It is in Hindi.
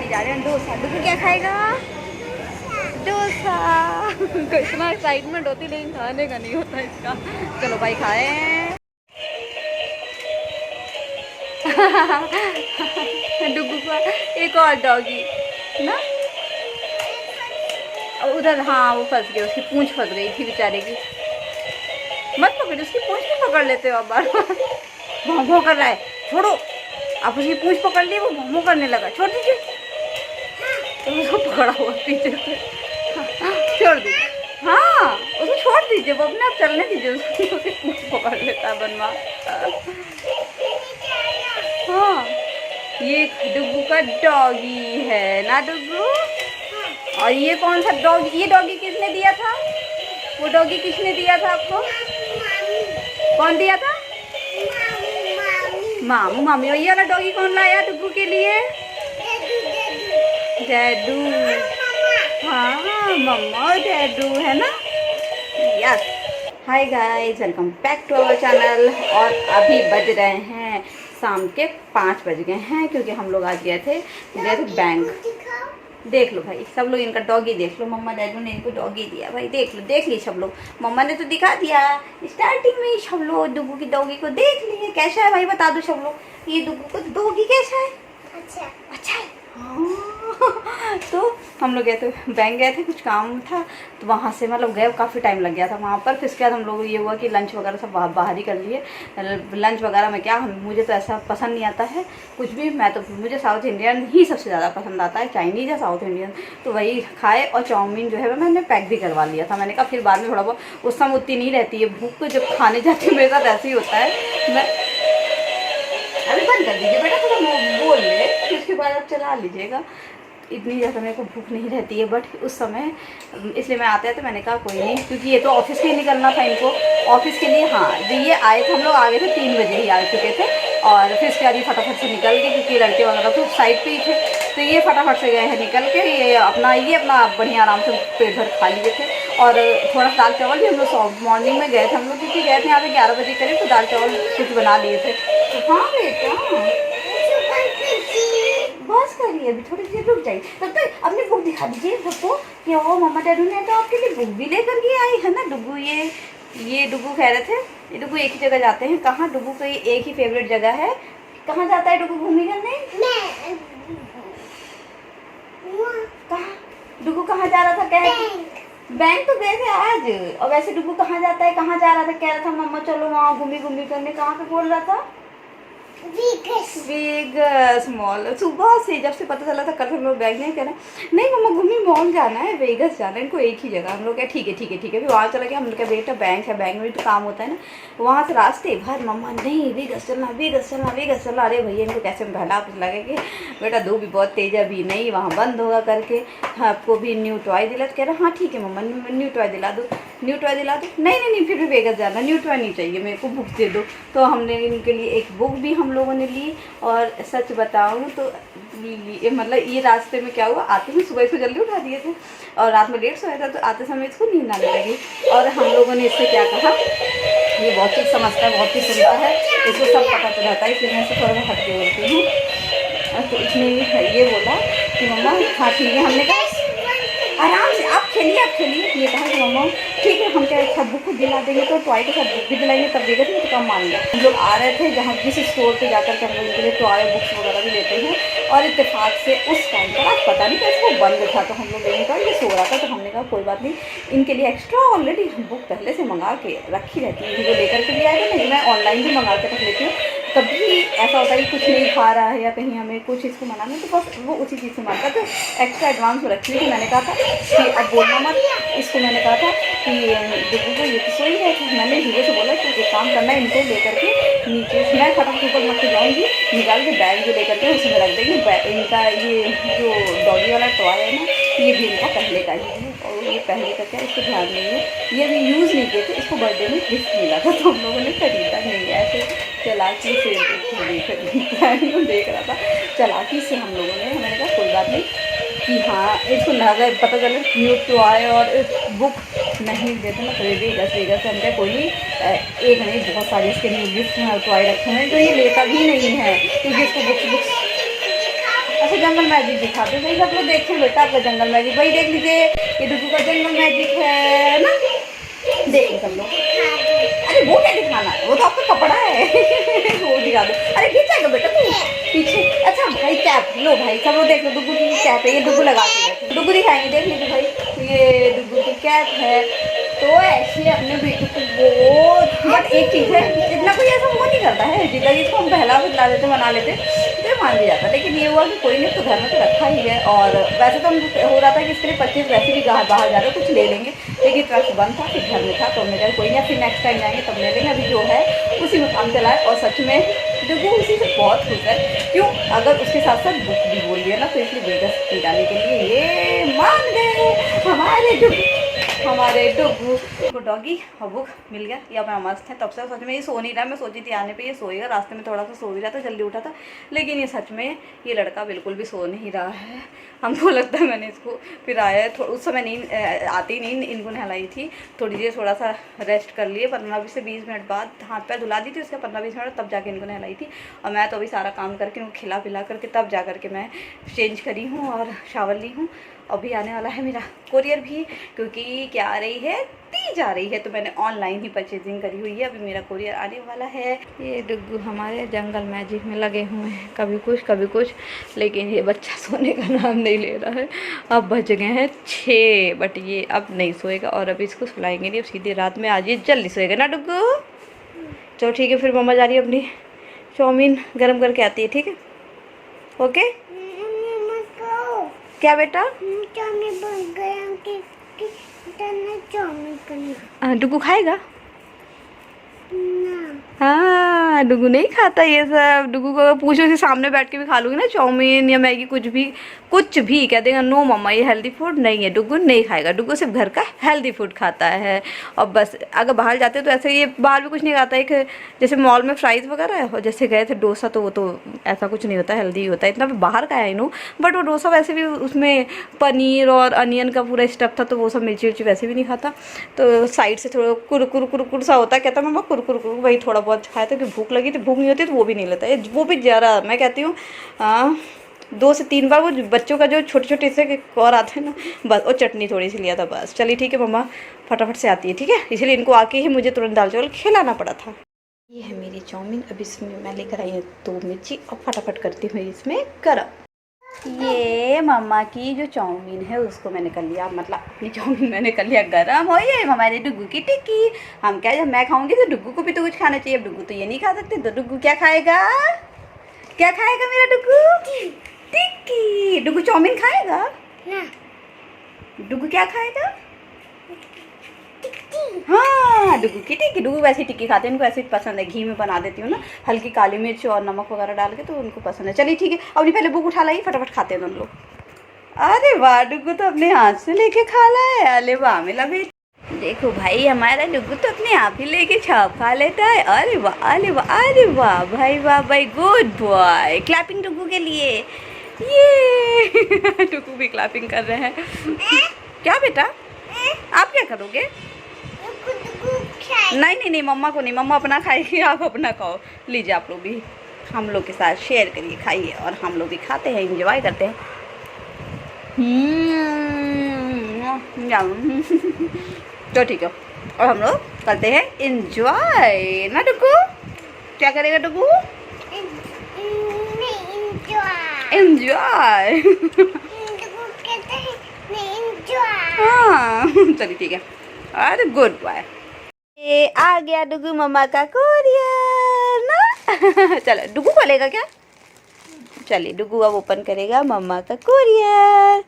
जा रहे हैं डोसा। डुगू क्या खाएगा? डोसा। इतना एक्साइटमेंट होती लेकिन खाने का नहीं होता इसका। चलो भाई खाए। डुगू का एक और डॉगी ना उधर। हाँ वो फंस गई, उसकी पूंछ फंस गई थी बेचारे की। मत पकड़, उसकी पूंछ भी पकड़ लेते हो आप बार बार। भौं भौं कर रहा है, छोड़ो। आप उसकी पूंछ पकड़ ली, वो भौं भौं करने लगा, छोड़ दीजिए। तो उसको पकड़ा हुआ पीछे से। छोड़ दीजिए। हाँ उसको छोड़ दीजिए, वो अपने आप चलने दीजिए उसको। उसकी पूंछ पकड़ लेता है बनवा। हाँ ये डुगू का डॉगी है ना डुगू। और ये कौन सा डॉगी? ये डॉगी किसने दिया था? वो डॉगी किसने दिया था आपको? कौन दिया था? मामू मामी। और ये वाला डॉगी कौन लाया डुगू के लिए? डैडू। हाँ मम्मा और डैडू है ना। Yes. Hi guys, welcome back to our channel. और अभी बज रहे हैं शाम के 5 बज गए हैं, क्योंकि हम लोग आज गए थे बैंक। देख लो भाई सब लोग, इनका डॉगी देख लो। मम्मा डैडू ने इनको डॉगी दिया भाई, देख ली सब लोग। मम्मा ने तो दिखा दिया स्टार्टिंग में ही, सब लोग डुगू की डॉगी को देख लिए। कैसा है भाई बता दो सब लोग, ये डुगू को डॉगी कैसा है? अच्छा है। हाँ। तो हम लोग गए थे बैंक, गए थे कुछ काम था, तो वहाँ से मतलब गए काफ़ी टाइम लग गया था वहाँ पर। फिर उसके बाद हम लोग ये हुआ कि लंच वगैरह सब बाहर ही कर लिए। लंच वगैरह में क्या, मुझे तो ऐसा पसंद नहीं आता है कुछ भी। मुझे साउथ इंडियन ही सबसे ज़्यादा पसंद आता है, चाइनीज़ या साउथ इंडियन। तो वही खाए, और चाउमीन जो है मैंने पैक भी करवा लिया था। मैंने कहा फिर बाद में थोड़ा बहुत, उस समय उतनी नहीं रहती है भूख, जब खाने जाती है मेरे साथ ऐसे ही होता है। मैं अभी बंद कर दीजिए बेटा, थोड़ा बोल ले, फिर उसके बाद आप चला लीजिएगा। इतनी ज़्यादा मेरे को भूख नहीं रहती है, बट उस समय इसलिए मैं आते हैं तो मैंने कहा कोई नहीं, क्योंकि ये तो ऑफिस के ही निकलना था इनको, ऑफिस के लिए। हाँ ये आए थे, हम लोग आ गए थे 3 बजे ही आ चुके थे। और फिर इसके बाद ये फटाफट से निकल गए, क्योंकि लड़के वगैरह तो साइड पे ही थे। तो ये फटाफट से गए हैं निकल के, ये अपना बढ़िया आराम से पेट भर खा लिए थे। और थोड़ा दाल चावल भी हम लोग मॉर्निंग में गए थे हम लोग, क्योंकि गए थे यहाँ पे 11 बजे करीब, तो दाल चावल कुछ बना लिए थे। तो हाँ बेटा बस करिए, अभी थोड़ी देर रुक जाइए। तब तक अपनी बुक दिखा दीजिए सबको कि वो मम्मा डैडू ने तो आपके लिए बुक भी लेकर के आई है ना डुगू। ये डुगू कह रहे थे, ये डुगू एक ही जगह जाते हैं। कहाँ डुगू का एक ही फेवरेट जगह है। कहाँ जाता है डुगू घूमने करने? कहाँ डुगू कहाँ जा रहा था? बैंक तो गए थे आज। और वैसे डुगू कहाँ जाता है, कहाँ जा रहा था? कह रहा था मम्मा चलो वहाँ घूमी करने। कहाँ पे बोल रहा था? Vegas mall. सुबह से जब से पता चला था, कल हम लोग बैग नहीं कहना, नहीं मम्मा घूमी मॉल जाना है, वेगस जाना है, इनको एक ही जगह। हम लोग क्या ठीक है फिर वहाँ चला गया। हम लोग क्या बेटा बैंक है, बैंक में भी तो काम होता है ना। वहाँ से रास्ते भर मम्मा नहीं वेगस चलना। अरे भैया इनको कैसे बहला कुछ लगे कि बेटा धूप भी बहुत तेज है, अभी नहीं वहाँ बंद होगा करके। हाँ आपको भी न्यू टॉय दिला, तो कह रहा हाँ ठीक है मम्मा न्यू टॉय दिला दो। नहीं फिर भी वेगस जाना, न्यू टॉय नहीं चाहिए मेरे को, बुक दे दो। तो हमने इनके लिए एक बुक भी हम लोगों ने ली। और सच बताऊँ तो मतलब ये रास्ते में क्या हुआ, आते ही सुबह इसको जल्दी उठा दिए थे और रात में लेट सोया था, तो आते समय इसको नींद आने लगी। और हम लोगों ने इससे क्या कहा, ये बहुत चीज़ समझता है, बहुत चीज़ सुनता है, इसको सब पता चल जाता है, इसलिए मैं इसे थोड़ा सा हट के बोलती हूँ। तो इसने ये बोला कि मम्मा हाँ ठीक है। हमने कहा आराम से आप खेलिए। ये कहा कि मम्मा ठीक है, हम क्या अच्छा बुक दिला देंगे, तो टॉय के साथ बुक भी दिलाएंगे, तब देगा तो कम मान लिया। हम लोग आ रहे थे जहाँ जिस स्टोर पे जाकर के हम लोग इनके लिए टॉय बुक्स वगैरह भी लेते हैं। और इत्तेफाक से उस टाइम पर आज पता नहीं कैसे वो बंद था, तो हम लोग लेने का ये सो रहा था। तो हमने कहा कोई बात नहीं, इनके लिए एक्स्ट्रा ऑलरेडी बुक पहले से मंगा के रखी रहती है, इनको लेकर के भी आएगा। नहीं मैं ऑनलाइन भी मंगा के रख लेती हूँ। कभी ऐसा होता है कि कुछ नहीं खा रहा है या कहीं हमें कुछ इसको मनाना है, तो बस वो उसी चीज़ से मानता। तो एक्स्ट्रा एडवांस में रखी हुई थी। मैंने कहा था कि अब बोलना मत इसको। मैंने कहा था कि देखो को ये तो सोई है। तो मैंने हीरो से बोला कि एक काम करना है, इनको लेकर के नीचे मैं फटाफट ऊपर मत जाऊँगी, निकाल के बैग जो लेकर के उसमें रख देंगे। इनका ये जो डॉगी वाला टॉय है ना, ये भी इनका पहले का ही है। और ये पहले का क्या, इसको ध्यान नहीं है, ये भी यूज़ नहीं किए थे। इसको बर्थडे में गिफ्ट मिला था, तो हम लोगों ने खरीदा नहीं है। ऐसे चालाकी से देख रहा था, चालाकी से हम लोगों ने, मैंने कहा कोई बात नहीं कि हाँ इसको लगा पता चले न्यू टॉय और बुक नहीं देते ना, तो वेगस हम क्या कोई नहीं, एक नहीं बहुत सारे इसके न्यू गिफ्ट टॉय रखे हैं, तो ये लेता भी नहीं है, क्योंकि इसको बुक्स अच्छा जंगल मैजिक दिखा दो भाई, सब लोग देखें बेटा आपका जंगल मैजिक। भाई देख लीजिए ये डुगू का जंगल मैजिक है ना, देखिए सब लोग। अरे वो क्या दिखाना है, वो तो आपका कपड़ा है वो दिखा दो। अरे खींचेगा बेटा तू पीछे। अच्छा भाई कैप लो भाई, सब लोग देख लो डुगू की कैप है, ये डुगू लगा के बैठे, डुगू दिखाएंगे देख लीजिए भाई, ये डुगू की कैप है। तो ऐसे अपने बेटे को वो, बट एक चीज़ है, इतना कोई ऐसा वो नहीं करता है, जितना इसको हम पहला बना लेते बना लेते तो मान भी जाता। लेकिन ये हुआ कि कोई नहीं, तो घर में तो रखा ही है। और वैसे तो हम हो रहा था कि इसके लिए 25 वैसे भी बाहर जा रहे कुछ ले लेंगे, लेकिन ट्रक बंद था, फिर घर में था, तो हमने कहा कोई नहीं, फिर नेक्स्ट टाइम जाएंगे तब ले लेंगे, अभी जो है उसी में काम चला है। और सच में डुगू उसी से बहुत खुश है, क्यों, अगर उसके साथ साथ बुक भी बोल दिया ना, तो इसलिए वेगस जाने के लिए ये मान गए हमारे डुगू। को डॉगी और बुक मिल गया, ये अपना मस्त है। तब से सच में ये सो नहीं रहा, मैं सोची थी आने पे ये सोएगा, रास्ते में थोड़ा सा सो भी रहा था, जल्दी उठा था, लेकिन ये सच में ये लड़का बिल्कुल भी सो नहीं रहा है। हमको लगता है मैंने इसको फिर आया उस समय नींद आती नहीं, इनको नहलाई थी, थोड़ी देर थोड़ा सा रेस्ट कर लिए, 15 से 20 मिनट बाद हाथ पैर धुला दी थी उसके 15-20 मिनट, तब जाके इनको नहलाई थी। और मैं तो अभी सारा काम करके इनको खिला पिला करके तब जा करके मैं चेंज करी हूँ और शावर ली हूँ। अभी आने वाला है मेरा कोरियर भी, क्योंकि क्या आ रही है, तीज आ रही है, तो मैंने ऑनलाइन ही परचेजिंग करी हुई है। अभी मेरा कोरियर आने वाला है। ये डुग्गू हमारे जंगल मैजिक में लगे हुए हैं, कभी कुछ, लेकिन ये बच्चा सोने का नाम नहीं ले रहा है। अब बज गए हैं 6, बट ये अब नहीं सोएगा और अभी इसको सुलाएंगे नहीं, अब सीधे रात में आज ये जल्दी सोएगा ना डुग्गू। चलो ठीक है, फिर मम्मा जा रही है अपनी चाउमीन गर्म करके आती है, ठीक है, ओके। क्या बेटा, डुगू खाएगा? हाँ, डुगू नहीं खाता ये सब। डुगू को पूछो, से सामने बैठ के भी खा लूँगी ना चाउमीन या मैगी, कुछ भी कह देगा नो मम्मा ये हेल्दी फूड नहीं है, डुगू नहीं खाएगा। डुगू सिर्फ घर का हेल्दी फूड खाता है। और बस अगर बाहर जाते तो ऐसे, ये बाहर भी कुछ नहीं खाता है, जैसे मॉल में फ्राइज़ वगैरह है, और जैसे गए थे डोसा, तो वो तो ऐसा कुछ नहीं होता, हेल्दी होता है, इतना बाहर का है नो। बट वो डोसा वैसे भी उसमें पनीर और अनियन का पूरा स्टफ था, तो वो सब मिर्ची उर्ची वैसे भी नहीं खाता, तो साइड से थोड़ा कुरकुर सा होता है। कहता मम्मा कुरकुर वही थोड़ा बहुत खाया था, कि भूख लगी थी, भूख नहीं होती तो वो भी नहीं लेता है, वो भी ज़रा, मैं कहती हूँ 2 से 3 बार वो बच्चों का जो छोटे छोटे से और आते हैं ना, बस वो चटनी थोड़ी सी लिया था बस। चलिए ठीक है, मम्मा फटाफट से आती है, ठीक है, इसलिए इनको आके ही मुझे तुरंत दाल चावल खिलाना पड़ा था। ये है मेरी चाउमीन, अब इसमें मैं लेकर आई हूँ 2 मिर्ची और फटाफट करती हूँ इसमें गरम। ये मम्मा की जो चाउमीन है उसको मैंने कर लिया, मतलब अपनी चाउमीन मैंने कर लिया गरम। और ये हमारे डुगू की टिक्की, हम क्या, जब मैं खाऊंगी तो डुगू को भी तो कुछ खाना चाहिए। अब डुगू तो ये नहीं खा सकते, तो डुगू क्या खाएगा, क्या खाएगा मेरा डुगू? टिक्की। डुगू चाउमीन खाएगा ना? डुगू क्या खाएगा? हाँ, डुगू की टिक्की। डुगू वैसे टिक्की खाते हैं, उनको ऐसे पसंद है, घी में बना देती हूँ ना, हल्की काली मिर्च और नमक वगैरह डाल के, तो उनको पसंद है। चलिए ठीक है, अपनी पहले बुक उठा लाई, फटाफट खाते हैं दोनों लोग। अरे वाह, डुगू तो अपने हाथ से लेके खा ला है। अरे वाह मेरा बेटा, देखो भाई हमारा डुगू तो अपने आप ही लेके छाप खा लेता है। अरे वाह, अरे वाह, अरे वाह भाई, वाह भाई, गुड बॉय। क्लैपिंग डुगू के लिए, ये डुगू भी क्लैपिंग कर रहे हैं। क्या बेटा, आप क्या करोगे? नहीं, मम्मा को नहीं, मम्मा अपना खाएगी, आप अपना खाओ। लीजिए आप लोग भी हम लोग के साथ शेयर करिए, खाइए, और हम लोग भी खाते हैं, एंजॉय करते हैं। तो ठीक है, और हम लोग करते हैं एंजॉय ना डुगू। क्या करेगा डुगू? एंजॉय। हाँ चलिए ठीक है, अरे गुड बाय। ये आ गया डुगू मम्मा का कोरियर ना। चलो डुगू खोलेगा क्या? चलिए डुगू अब ओपन करेगा मम्मा का कोरियर।